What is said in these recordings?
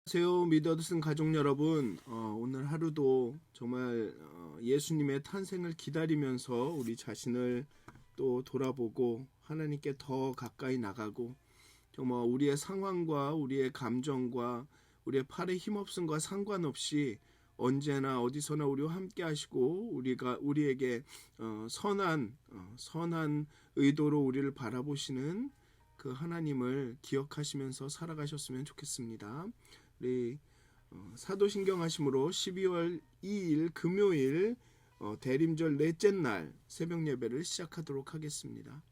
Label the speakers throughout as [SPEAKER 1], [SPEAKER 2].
[SPEAKER 1] 안녕하세요. 믿어드슨 가족 여러분. 오늘 하루도 정말 예수님의 탄생을 기다리면서 우리 자신을 또 돌아보고 하나님께 더 가까이 나가고 정말 우리의 상황과 우리의 감정과 우리의 팔의 힘없음과 상관없이 언제나 어디서나 우리와 함께 하시고 우리에게 선한 의도로 우리를 바라보시는 그 하나님을 기억하시면서 살아가셨으면 좋겠습니다. 우리 사도신경 하심으로 12월 2일 금요일 대림절 넷째 날 새벽 예배를 시작하도록 하겠습니다.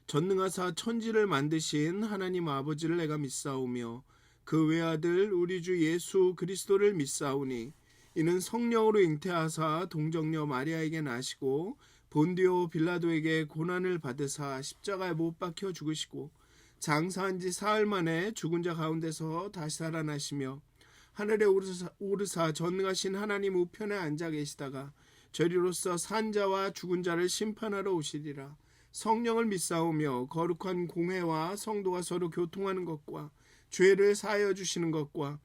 [SPEAKER 1] 전능하사 천지를 만드신 하나님 아버지를 내가 믿사오며 그 외아들 우리 주 예수 그리스도를 믿사오니 이는 성령으로 잉태하사 동정녀 마리아에게 나시고 본디오 빌라도에게 고난을 받으사 십자가에 못 박혀 죽으시고 장사한 지 사흘 만에 죽은 자 가운데서 다시 살아나시며 하늘에 오르사 전능하신 하나님 우편에 앉아 계시다가 저리로서 산 자와 죽은 자를 심판하러 오시리라. 성령을 믿사오며 거룩한 공회와 성도가 서로 교통하는 것과 죄를 사하여 주시는 것과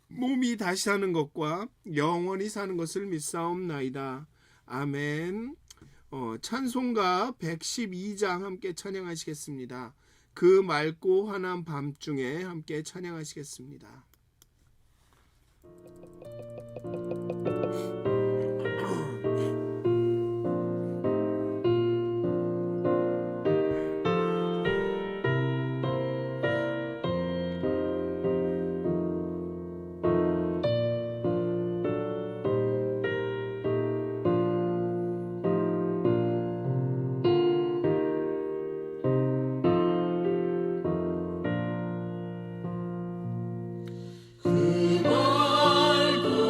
[SPEAKER 1] 몸이 다시 사는 것과 영원히 사는 것을 믿사옵나이다. 아멘. 찬송가 112장 함께 찬양하시겠습니다. 그 맑고 환한 밤중에 함께 찬양하시겠습니다.
[SPEAKER 2] 그 맑고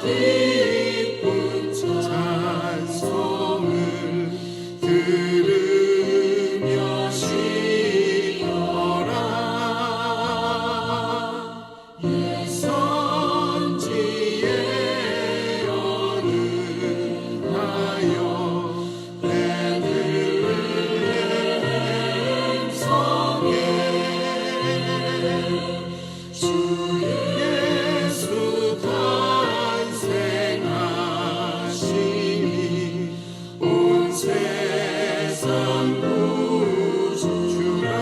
[SPEAKER 1] 기쁜 찬송을 들으며 쉬어라. 선지에 연은하여 베들레헴 성에 주 예수 탄생하시니 온 세상 구주라.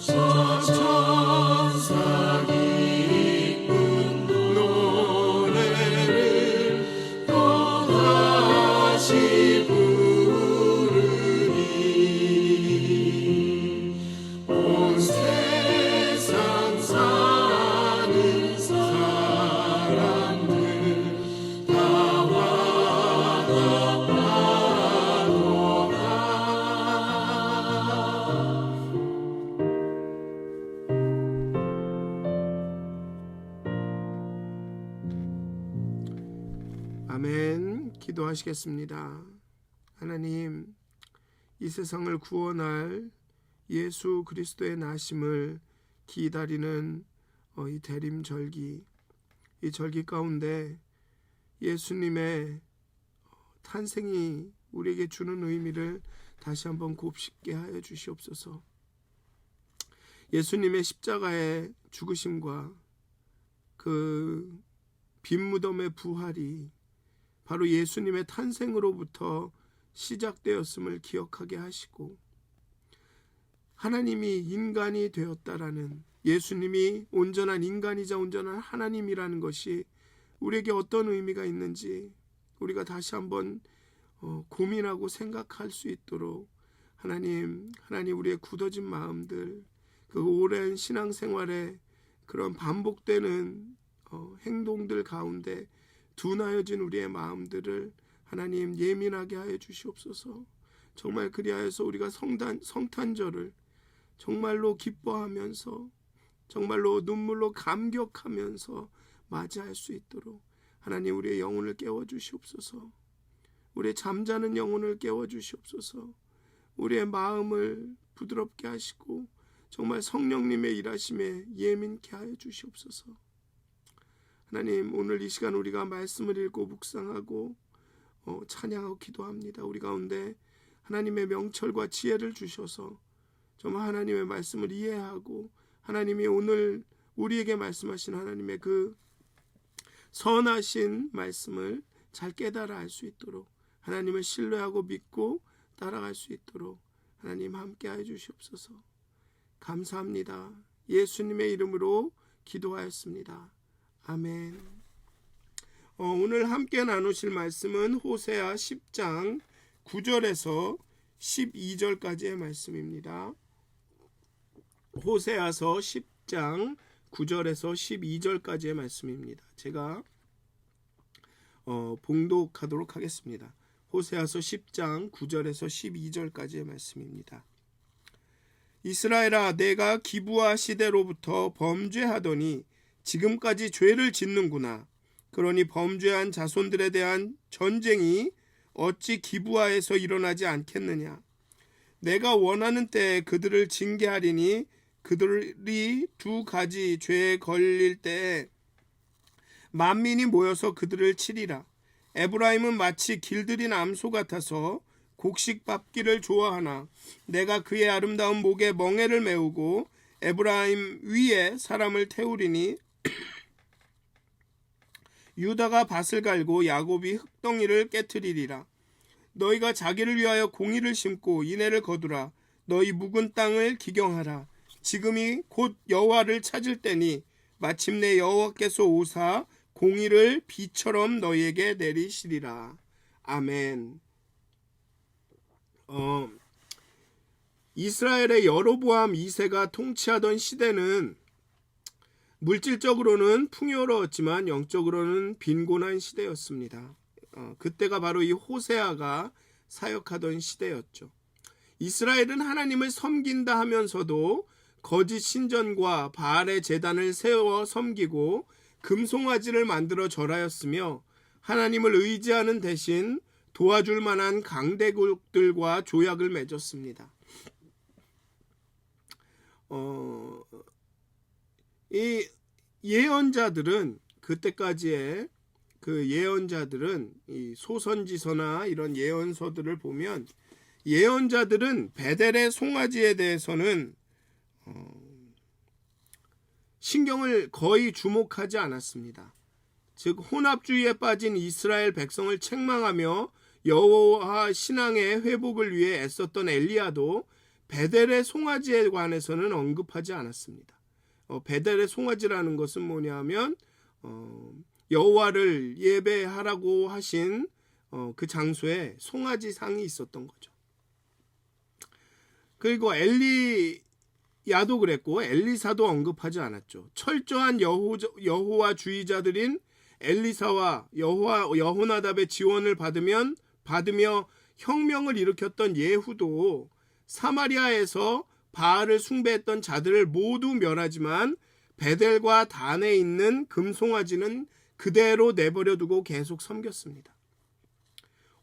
[SPEAKER 1] 저 천사 기쁜 노래를 또다시 부르니 온 세상 사는 사람들 다 화답하도다. 아멘. 기도하시겠습니다. 하나님, 이 세상을 구원할 예수 그리스도의 나심을 기다리는 이 대림절기, 이 절기 가운데 예수님의 탄생이 우리에게 주는 의미를 다시 한번 곱씹게 하여 주시옵소서. 예수님의 십자가의 죽으심과 그 빈무덤의 부활이 바로 예수님의 탄생으로부터 시작되었음을 기억하게 하시고, 하나님이 인간이 되었다라는, 예수님이 온전한 인간이자 온전한 하나님이라는 것이 우리에게 어떤 의미가 있는지 우리가 다시 한번 고민하고 생각할 수 있도록 하나님 우리의 굳어진 마음들, 그 오랜 신앙생활에 그런 반복되는 행동들 가운데 둔하여진 우리의 마음들을 하나님 예민하게 하여 주시옵소서. 정말 그리하여서 우리가 성탄절을 정말로 기뻐하면서, 정말로 눈물로 감격하면서 맞이할 수 있도록 하나님 우리의 영혼을 깨워주시옵소서. 우리의 잠자는 영혼을 깨워주시옵소서. 우리의 마음을 부드럽게 하시고 정말 성령님의 일하심에 예민케 하여 주시옵소서. 하나님, 오늘 이 시간 우리가 말씀을 읽고 묵상하고 찬양하고 기도합니다. 우리 가운데 하나님의 명철과 지혜를 주셔서 정말 하나님의 말씀을 이해하고 하나님이 오늘 우리에게 말씀하신 하나님의 그 선하신 말씀을 잘 깨달아 알 수 있도록, 하나님을 신뢰하고 믿고 따라갈 수 있도록 하나님 함께하여 주시옵소서. 감사합니다. 예수님의 이름으로 기도하였습니다. 아멘. 오늘 함께 나누실 말씀은 호세아 10장 9절에서 12절까지의 말씀입니다. 호세아서 10장 9절에서 12절까지의 말씀입니다. 제가 봉독하도록 하겠습니다. 호세아서 10장 9절에서 12절까지의 말씀입니다. 이스라엘아, 내가 기브아 시대로부터 범죄하더니 지금까지 죄를 짓는구나. 그러니 범죄한 자손들에 대한 전쟁이 어찌 기브아에서 일어나지 않겠느냐. 내가 원하는 때에 그들을 징계하리니 그들이 두 가지 죄에 걸릴 때에 만민이 모여서 그들을 치리라. 에브라임은 마치 길들인 암소 같아서 곡식 밟기를 좋아하나 내가 그의 아름다운 목에 멍에를 메우고 에브라임 위에 사람을 태우리니 유다가 밭을 갈고 야곱이 흙덩이를 깨트리리라. 너희가 자기를 위하여 공의를 심고 인애를 거두라. 너희 묵은 땅을 기경하라. 지금이 곧 여호와를 찾을 때니 마침내 여호와께서 오사 공의를 비처럼 너희에게 내리시리라. 아멘. 이스라엘의 여로보암 2세가 통치하던 시대는 물질적으로는 풍요로웠지만 영적으로는 빈곤한 시대였습니다. 그때가 바로 이 호세아가 사역하던 시대였죠. 이스라엘은 하나님을 섬긴다 하면서도 거짓 신전과 바알의 제단을 세워 섬기고 금송아지를 만들어 절하였으며 하나님을 의지하는 대신 도와줄 만한 강대국들과 조약을 맺었습니다. 이 예언자들은 그때까지의 그 예언자들은 이 소선지서나 이런 예언서들을 보면 예언자들은 베델의 송아지에 대해서는 신경을 거의 주목하지 않았습니다. 즉 혼합주의에 빠진 이스라엘 백성을 책망하며 여호와 신앙의 회복을 위해 애썼던 엘리야도 베델의 송아지에 관해서는 언급하지 않았습니다. 베델의 송아지라는 것은 뭐냐면 여호와를 예배하라고 하신 그 장소에 송아지 상이 있었던 거죠. 그리고 엘리야도 그랬고 엘리사도 언급하지 않았죠. 철저한 여호와 주의자들인 엘리사와 여호나답의 지원을 받으며 혁명을 일으켰던 예후도 사마리아에서 바알을 숭배했던 자들을 모두 멸하지만 베델과 단에 있는 금송아지는 그대로 내버려두고 계속 섬겼습니다.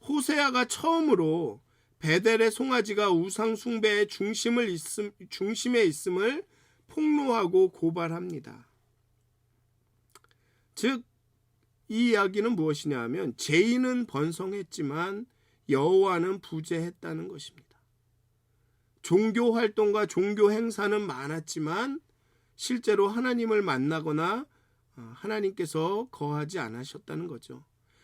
[SPEAKER 1] 호세아가 처음으로 베델의 송아지가 우상 숭배의 중심에 있음을 폭로하고 고발합니다. 즉 이 이야기는 무엇이냐 하면 죄인은 번성했지만 여호와는 부재했다는 것입니다. 종교 활동과 종교 행사는 많았지만 실제로 하나님을 만나거나 하나님께서 거하지 않으셨다는 거죠.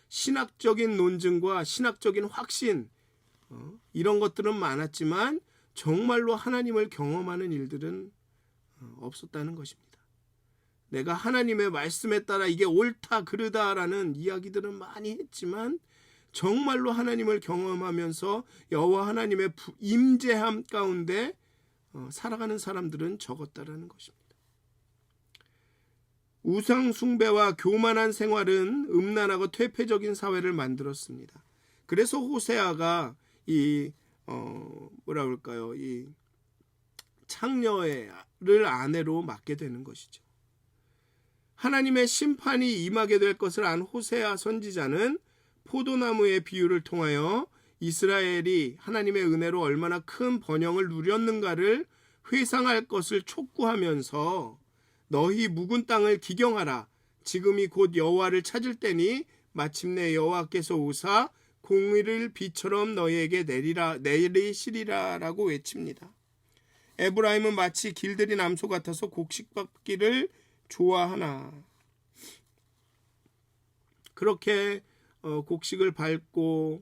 [SPEAKER 1] 신학적인 논증과 신학적인 확신 이런 것들은 많았지만 정말로 하나님을 경험하는 일들은 없었다는 것입니다. 내가 하나님의 말씀에 따라 이게 옳다 그르다라는 이야기들은 많이 했지만 정말로 하나님을 경험하면서 여호와 하나님의 임재함 가운데 살아가는 사람들은 적었다라는 것입니다. 우상 숭배와 교만한 생활은 음란하고 퇴폐적인 사회를 만들었습니다. 그래서 호세아가 이 창녀를 아내로 맡게 되는 것이죠. 하나님의 심판이 임하게 될 것을 안 호세아 선지자는 포도나무의 비유를 통하여 이스라엘이 하나님의 은혜로 얼마나 큰 번영을 누렸는가를 회상할 것을 촉구하면서 너희 묵은 땅을 기경하라. 지금이 곧 여호와를 찾을 때니 마침내 여호와께서 오사 공의를 비처럼 너희에게 내리시리라라고 외칩니다. 에브라임은 마치 길들인 암소 같아서 곡식받기를 좋아하나. 그렇게 곡식을 밟고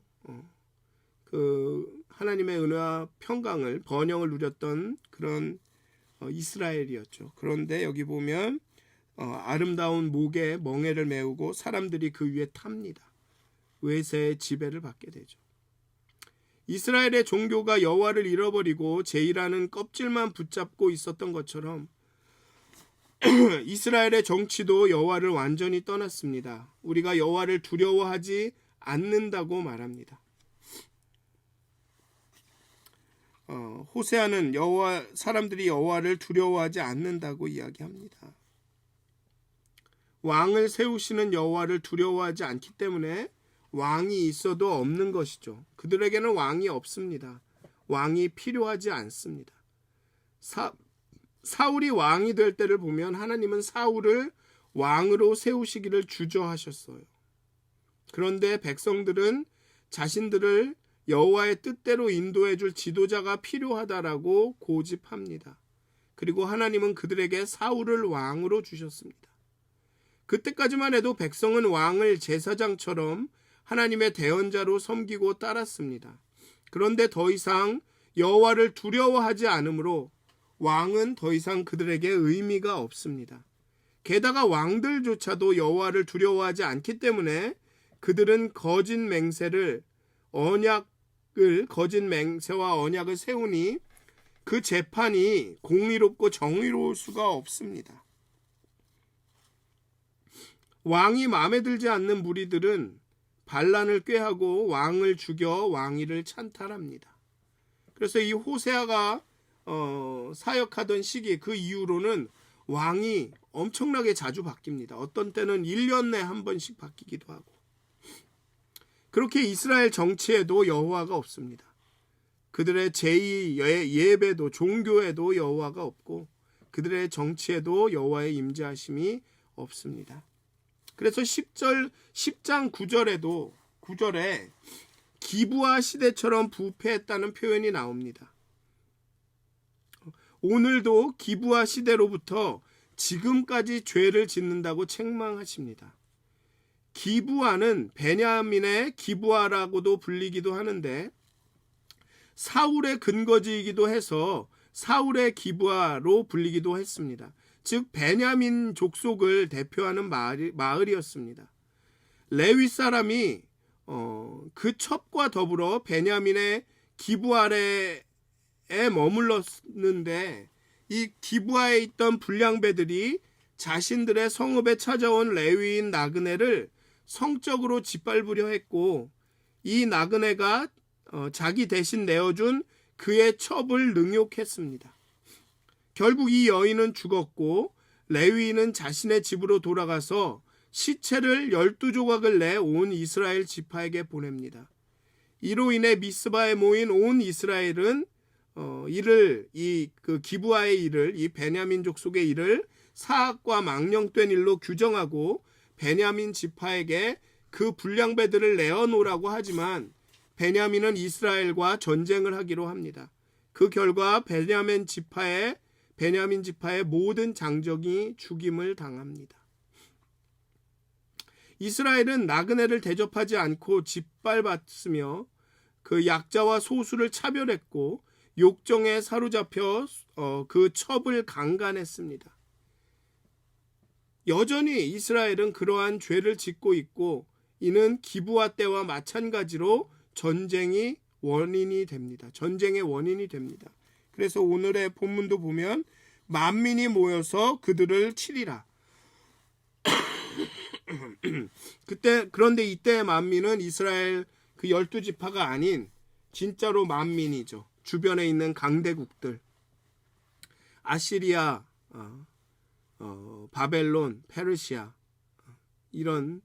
[SPEAKER 1] 그 하나님의 은혜와 평강을 번영을 누렸던 그런 이스라엘이었죠. 그런데 여기 보면 아름다운 목에 멍에를 메우고 사람들이 그 위에 탑니다. 외세의 지배를 받게 되죠. 이스라엘의 종교가 여호와를 잃어버리고 제일하는 껍질만 붙잡고 있었던 것처럼 이스라엘의 정치도 여호와를 완전히 떠났습니다. 우리가 여호와를 두려워하지 않는다고 말합니다. 호세아는 사람들이 여호와를 두려워하지 않는다고 이야기합니다. 왕을 세우시는 여호와를 두려워하지 않기 때문에 왕이 있어도 없는 것이죠. 그들에게는 왕이 없습니다. 왕이 필요하지 않습니다. 사울이 왕이 될 때를 보면 하나님은 사울을 왕으로 세우시기를 주저하셨어요. 그런데 백성들은 자신들을 여호와의 뜻대로 인도해 줄 지도자가 필요하다라고 고집합니다. 그리고 하나님은 그들에게 사울을 왕으로 주셨습니다. 그때까지만 해도 백성은 왕을 제사장처럼 하나님의 대언자로 섬기고 따랐습니다. 그런데 더 이상 여호와를 두려워하지 않으므로 왕은 더 이상 그들에게 의미가 없습니다. 게다가 왕들조차도 여호와를 두려워하지 않기 때문에 그들은 거짓 맹세와 언약을 세우니 그 재판이 공의롭고 정의로울 수가 없습니다. 왕이 마음에 들지 않는 무리들은 반란을 꾀하고 왕을 죽여 왕위를 찬탈합니다. 그래서 이 호세아가 사역하던 시기 그 이후로는 왕이 엄청나게 자주 바뀝니다. 어떤 때는 1년 내에 한 번씩 바뀌기도 하고. 그렇게 이스라엘 정치에도 여호와가 없습니다. 그들의 제2 예배도 종교에도 여호와가 없고 그들의 정치에도 여호와의 임재하심이 없습니다. 그래서 10장 9절에 기브아 시대처럼 부패했다는 표현이 나옵니다. 오늘도 기브아 시대로부터 지금까지 죄를 짓는다고 책망하십니다. 기브아는 베냐민의 기브아라고도 불리기도 하는데 사울의 근거지이기도 해서 사울의 기브아로 불리기도 했습니다. 즉 베냐민 족속을 대표하는 마을이었습니다. 레위 사람이 그 첩과 더불어 베냐민의 기브아에 머물렀는데 이 기브아에 있던 불량배들이 자신들의 성읍에 찾아온 레위인 나그네를 성적으로 짓밟으려 했고 이 나그네가 자기 대신 내어준 그의 첩을 능욕했습니다. 결국 이 여인은 죽었고 레위인은 자신의 집으로 돌아가서 시체를 12조각을 내 온 이스라엘 지파에게 보냅니다. 이로 인해 미스바에 모인 온 이스라엘은 그 기브아의 일을, 이 베냐민 족속의 일을 사악과 망령된 일로 규정하고 베냐민 지파에게 그 불량배들을 내어놓으라고 하지만 베냐민은 이스라엘과 전쟁을 하기로 합니다. 그 결과 베냐민 지파의 모든 장정이 죽임을 당합니다. 이스라엘은 나그네를 대접하지 않고 짓밟았으며 그 약자와 소수를 차별했고 욕정에 사로잡혀 그 첩을 강간했습니다. 여전히 이스라엘은 그러한 죄를 짓고 있고 이는 기브아 때와 마찬가지로 전쟁의 원인이 됩니다. 그래서 오늘의 본문도 보면 만민이 모여서 그들을 치리라. 그런데 이때의 만민은 이스라엘 그 12지파가 아닌 진짜로 만민이죠. 주변에 있는 강대국들, 아시리아, 바벨론, 페르시아 이런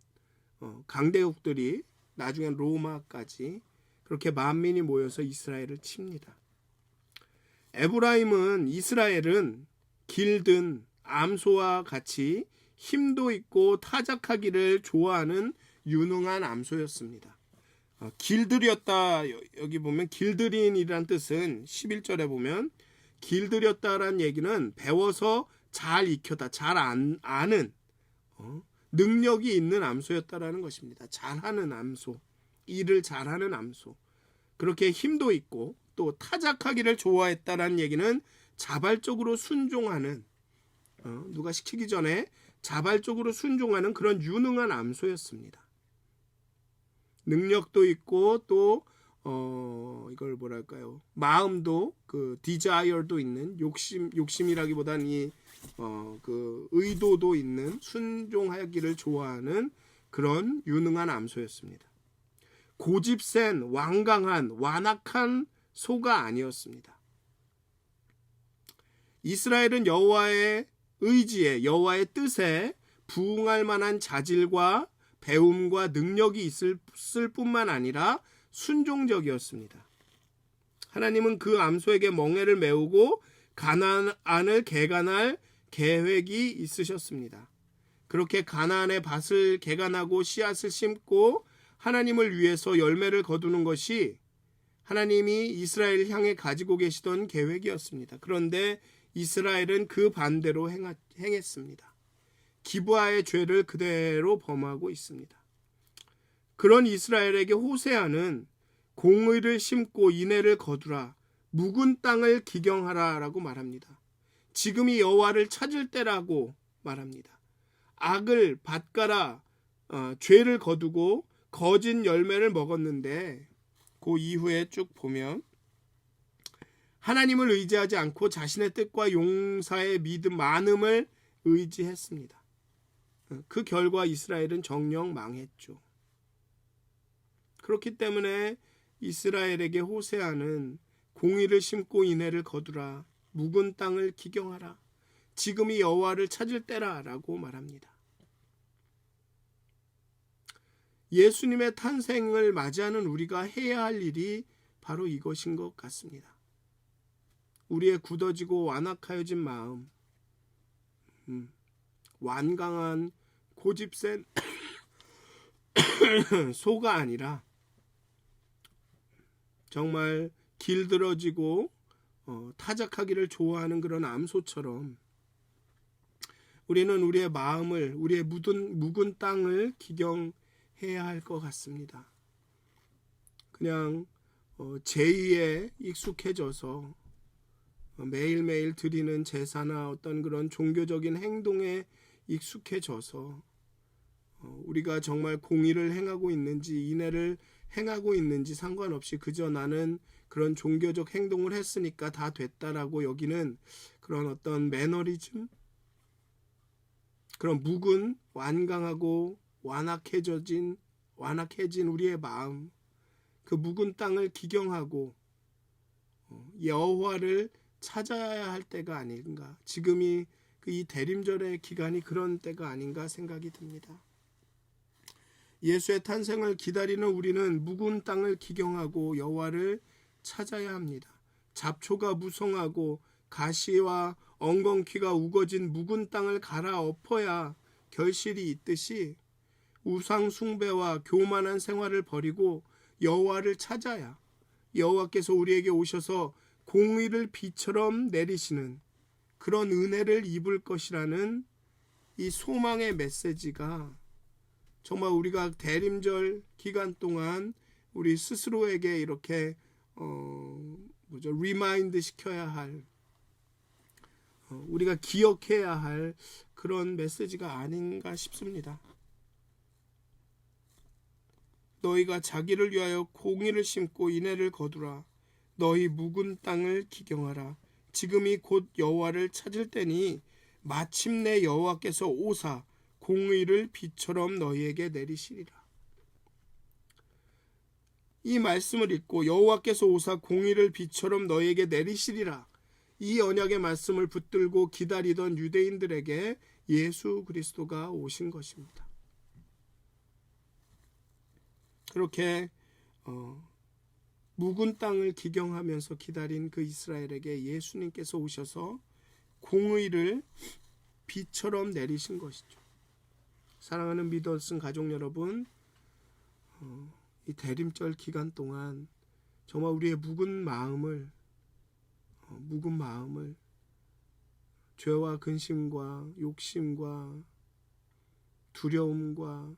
[SPEAKER 1] 강대국들이 나중엔 로마까지 그렇게 만민이 모여서 이스라엘을 칩니다. 이스라엘은 길든 암소와 같이 힘도 있고 타작하기를 좋아하는 유능한 암소였습니다. 길들였다, 여기 보면 길들인이란 뜻은 11절에 보면 길들였다라는 얘기는 배워서 잘 익혔다, 잘 아는 능력이 있는 암소였다라는 것입니다. 잘하는 암소, 일을 잘하는 암소. 그렇게 힘도 있고 또 타작하기를 좋아했다라는 얘기는 자발적으로 순종하는, 누가 시키기 전에 자발적으로 순종하는 그런 유능한 암소였습니다. 능력도 있고 또 이걸 뭐랄까요? 마음도 그 desire도 있는 욕심이라기보다는 그 의도도 있는 순종하기를 좋아하는 그런 유능한 암소였습니다. 고집센 완강한 완악한 소가 아니었습니다. 이스라엘은 여호와의 의지에 여호와의 뜻에 부응할 만한 자질과 배움과 능력이 있을 뿐만 아니라 순종적이었습니다. 하나님은 그 암소에게 멍에를 메우고 가나안을 개간할 계획이 있으셨습니다. 그렇게 가나안의 밭을 개간하고 씨앗을 심고 하나님을 위해서 열매를 거두는 것이 하나님이 이스라엘을 향해 가지고 계시던 계획이었습니다. 그런데 이스라엘은 그 반대로 행했습니다. 기브아의 죄를 그대로 범하고 있습니다. 그런 이스라엘에게 호세아는 공의를 심고 인애를 거두라, 묵은 땅을 기경하라 라고 말합니다. 지금이 여호와를 찾을 때라고 말합니다. 악을 밭가라, 죄를 거두고 거짓 열매를 먹었는데 그 이후에 쭉 보면 하나님을 의지하지 않고 자신의 뜻과 용사의 믿음 많음을 의지했습니다. 그 결과 이스라엘은 정녕 망했죠. 그렇기 때문에 이스라엘에게 호세아는 공의를 심고 인애를 거두라, 묵은 땅을 기경하라, 지금이 여호와를 찾을 때라라고 말합니다. 예수님의 탄생을 맞이하는 우리가 해야 할 일이 바로 이것인 것 같습니다. 우리의 굳어지고 완악하여진 마음, 완강한 고집센 소가 아니라 정말 길들어지고 타작하기를 좋아하는 그런 암소처럼 우리는 우리의 마음을, 우리의 묵은 땅을 기경해야 할 것 같습니다. 그냥 제의에 익숙해져서 매일매일 드리는 제사나 어떤 그런 종교적인 행동에 익숙해져서 우리가 정말 공의를 행하고 있는지 인애를 행하고 있는지 상관없이 그저 나는 그런 종교적 행동을 했으니까 다 됐다라고 여기는 그런 어떤 매너리즘, 그런 묵은 완강하고 완악해진 우리의 마음, 그 묵은 땅을 기경하고 여호와를 찾아야 할 때가 아닌가. 지금이 이 대림절의 기간이 그런 때가 아닌가 생각이 듭니다. 예수의 탄생을 기다리는 우리는 묵은 땅을 기경하고 여호와를 찾아야 합니다. 잡초가 무성하고 가시와 엉겅퀴가 우거진 묵은 땅을 갈아엎어야 결실이 있듯이 우상 숭배와 교만한 생활을 버리고 여호와를 찾아야 여호와께서 우리에게 오셔서 공의를 비처럼 내리시는 그런 은혜를 입을 것이라는 이 소망의 메시지가 정말 우리가 대림절 기간 동안 우리 스스로에게 이렇게 리마인드 시켜야 할, 우리가 기억해야 할 그런 메시지가 아닌가 싶습니다. 너희가 자기를 위하여 공의를 심고 인애를 거두라. 너희 묵은 땅을 기경하라. 지금이 곧 여호와를 찾을 때니 마침내 여호와께서 오사 공의를 비처럼 너희에게 내리시리라. 이 말씀을 읽고 여호와께서 오사 공의를 비처럼 너희에게 내리시리라. 이 언약의 말씀을 붙들고 기다리던 유대인들에게 예수 그리스도가 오신 것입니다. 그렇게 묵은 땅을 기경하면서 기다린 그 이스라엘에게 예수님께서 오셔서 공의를 비처럼 내리신 것이죠. 사랑하는 믿었은 가족 여러분, 이 대림절 기간 동안 정말 우리의 묵은 마음을 죄와 근심과 욕심과 두려움과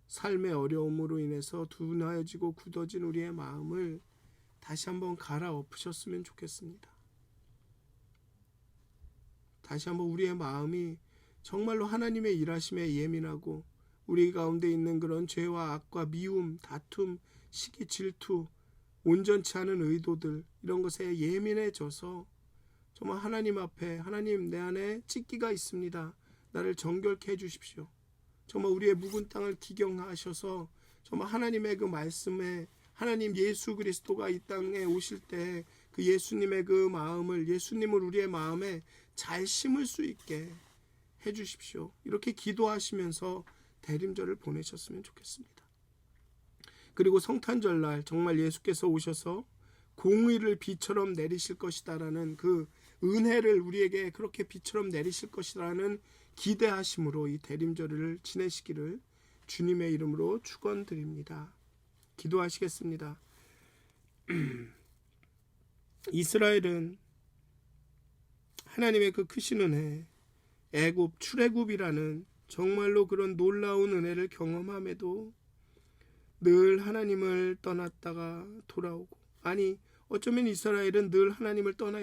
[SPEAKER 1] 삶의 어려움으로 인해서 둔하여지고 굳어진 우리의 마음을 다시 한번 갈아엎으셨으면 좋겠습니다. 다시 한번 우리의 마음이 정말로 하나님의 일하심에 예민하고 우리 가운데 있는 그런 죄와 악과 미움, 다툼, 시기, 질투, 온전치 않은 의도들, 이런 것에 예민해져서 정말 하나님 앞에, 하나님 내 안에 찢기가 있습니다. 나를 정결케 해주십시오. 정말 우리의 묵은 땅을 기경하셔서 정말 하나님의 그 말씀에, 하나님 예수 그리스도가 이 땅에 오실 때 그 예수님의 그 마음을, 예수님을 우리의 마음에 잘 심을 수 있게 해주십시오. 이렇게 기도하시면서 대림절을 보내셨으면 좋겠습니다. 그리고 성탄절날 정말 예수께서 오셔서 공의를 비처럼 내리실 것이다라는 그 은혜를 우리에게 그렇게 비처럼 내리실 것이라는 기대하심으로 이 대림절을 지내시기를 주님의 이름으로 축원드립니다. 기도하시겠습니다. 이스라엘은 하나님의 그 크신 은혜, 애굽, 출애굽이라는 정말로 그런 놀라운 은혜를 경험함에도 늘 하나님을 떠났다가 돌아오고, 아니 어쩌면 이스라엘은 늘 하나님을 떠나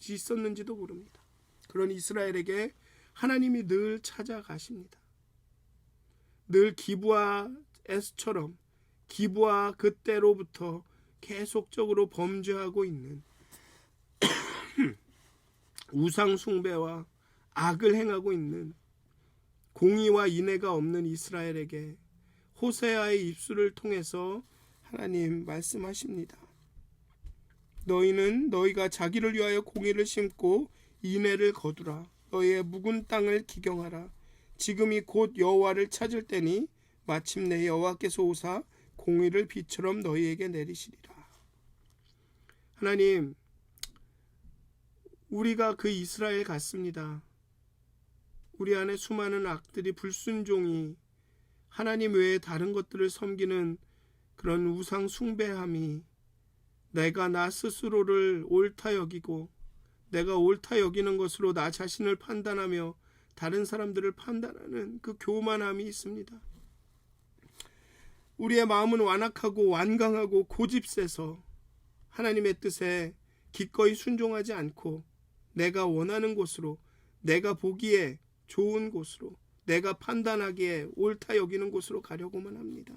[SPEAKER 1] 있었는지도 모릅니다. 그런 이스라엘에게 하나님이 늘 찾아가십니다. 늘 기브와 에스처럼 기브와 그때로부터 계속적으로 범죄하고 있는 우상 숭배와 악을 행하고 있는 공의와 인애가 없는 이스라엘에게 호세아의 입술을 통해서 하나님 말씀하십니다. 너희는 너희가 자기를 위하여 공의를 심고 인애를 거두라. 너희의 묵은 땅을 기경하라. 지금이 곧 여호와를 찾을 때니 마침내 여호와께서 오사 공의를 비처럼 너희에게 내리시리라. 하나님, 우리가 그 이스라엘 같습니다. 우리 안에 수많은 악들이, 불순종이, 하나님 외에 다른 것들을 섬기는 그런 우상 숭배함이, 내가 나 스스로를 옳다 여기고 내가 옳다 여기는 것으로 나 자신을 판단하며 다른 사람들을 판단하는 그 교만함이 있습니다. 우리의 마음은 완악하고 완강하고 고집세서 하나님의 뜻에 기꺼이 순종하지 않고 내가 원하는 곳으로, 내가 보기에 좋은 곳으로, 내가 판단하기에 옳다 여기는 곳으로 가려고만 합니다.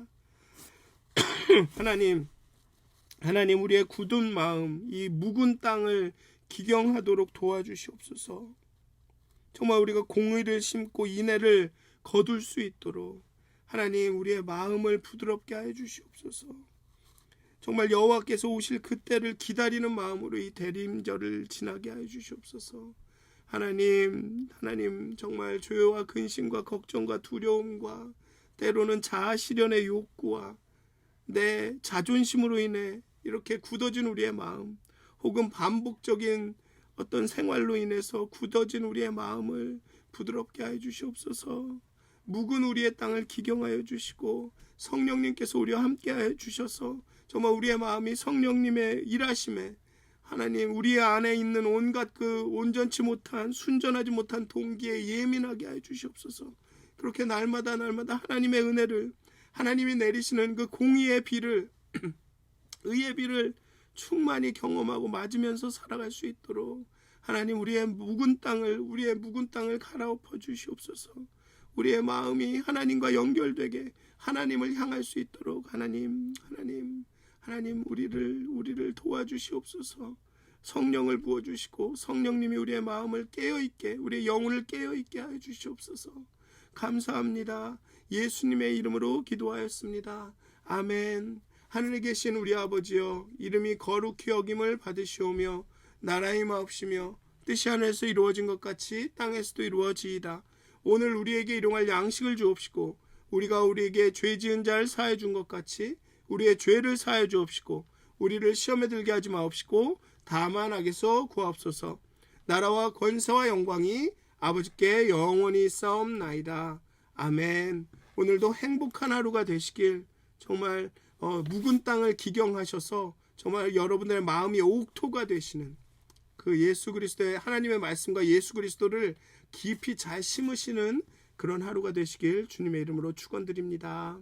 [SPEAKER 1] 하나님 우리의 굳은 마음, 이 묵은 땅을 기경하도록 도와주시옵소서. 정말 우리가 공의를 심고 인애를 거둘 수 있도록 하나님 우리의 마음을 부드럽게 하여 주시옵소서. 정말 여호와께서 오실 그때를 기다리는 마음으로 이 대림절을 지나게 하여 주시옵소서. 하나님 정말 죄와 근심과 걱정과 두려움과 때로는 자아 실현의 욕구와 내 자존심으로 인해 이렇게 굳어진 우리의 마음, 혹은 반복적인 어떤 생활로 인해서 굳어진 우리의 마음을 부드럽게 하여 주시옵소서. 묵은 우리의 땅을 기경하여 주시고 성령님께서 우리와 함께 하여 주셔서 정말 우리의 마음이 성령님의 일하심에 하나님 우리 안에 있는 온갖 그 온전치 못한, 순전하지 못한 동기에 예민하게 하여 주시옵소서. 그렇게 날마다 하나님의 은혜를, 하나님이 내리시는 그 공의의 비를 의의 비를 충만히 경험하고 맞으면서 살아갈 수 있도록 하나님 우리의 묵은 땅을 갈아엎어 주시옵소서. 우리의 마음이 하나님과 연결되게 하나님을 향할 수 있도록 하나님 우리를 도와주시옵소서. 성령을 부어주시고 성령님이 우리의 마음을 깨어있게, 우리의 영혼을 깨어있게 하여 주시옵소서. 감사합니다. 예수님의 이름으로 기도하였습니다. 아멘. 하늘에 계신 우리 아버지여, 이름이 거룩히 여김을 받으시오며 나라의 마옵시며 뜻이 하늘에서 이루어진 것 같이 땅에서도 이루어지이다. 오늘 우리에게 일용할 양식을 주옵시고 우리가 우리에게 죄 지은 자를 사해 준 것 같이 우리의 죄를 사해 주옵시고 우리를 시험에 들게 하지 마옵시고 다만 악에서 구하옵소서. 나라와 권세와 영광이 아버지께 영원히 싸움나이다. 아멘. 오늘도 행복한 하루가 되시길. 정말 묵은 땅을 기경하셔서 정말 여러분들의 마음이 옥토가 되시는 그 예수 그리스도의 하나님의 말씀과 예수 그리스도를 깊이 잘 심으시는 그런 하루가 되시길 주님의 이름으로 축원드립니다.